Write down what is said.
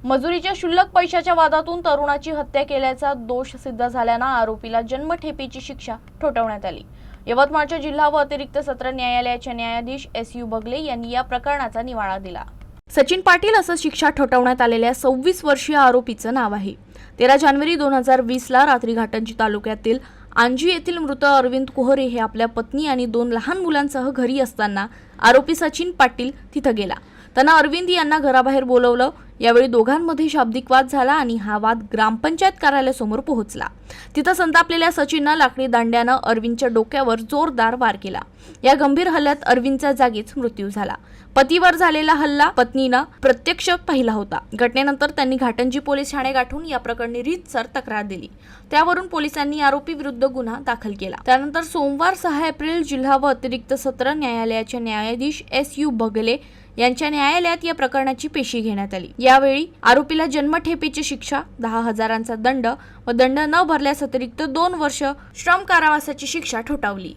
मजुरीच्या क्षुल्लक पैशाच्या वादातून तरुणाची हत्या केल्याचा दोष सिद्ध झाल्यानं आरोपीला जन्मठेपेची शिक्षा ठोठावण्यात आली। यवतमाळच्या जिल्हा व अतिरिक्त सत्र न्यायालयाचे न्यायाधीश SU बगले यांनी या प्रकरणाचा निवाडा दिला। सचिन पाटील असं शिक्षा ठोठावण्यात आलेल्या 26 वर्षीय आरोपीचं नाव आहे। 13 जानेवारी 2020 ला रात्री घाटंजी तालुक्यातील आंजी येथील मृत अरविंद कोहरे हे आपल्या पत्नी आणि 2 लहान मुलांसह घरी असताना आरोपी सचिन पाटील तिथं गेला। त्यांना अरविंद यांना घराबाहेर बोलवलं। यावेळी दोघांमध्ये शाब्दिक वाद झाला आणि हा वाद ग्रामपंचायत कार्यालयासमोर पोहोचला। तिथं संतापलेल्या सचिननं लाकडी दांड्यानं अरविंदच्या डोक्यावर जोरदार वार केला। या गंभीर हल्ल्यात अरविंदचा जागीच मृत्यू झाला। पतीवर झालेला हल्ला पत्नीनं प्रत्यक्ष पाहिला होता। घटनेनंतर त्यांनी घाटंजी पोलीस ठाणे गाठून या प्रकरणी रीतसर तक्रार दिली। त्यावरून पोलिसांनी आरोपी विरुद्ध गुन्हा दाखल केला। त्यानंतर सोमवार 6 एप्रिल जिल्हा व अतिरिक्त सत्र न्यायालयाचे न्यायाधीश SU बगले यांच्या न्यायालयात या प्रकरणाची पेशी घेण्यात आली। यावेळी आरोपीला जन्मठेपेची शिक्षा, 10,000चा दंड व दंड न भरल्यास अतिरिक्त 2 वर्ष श्रम कारावासाची शिक्षा ठोठावली।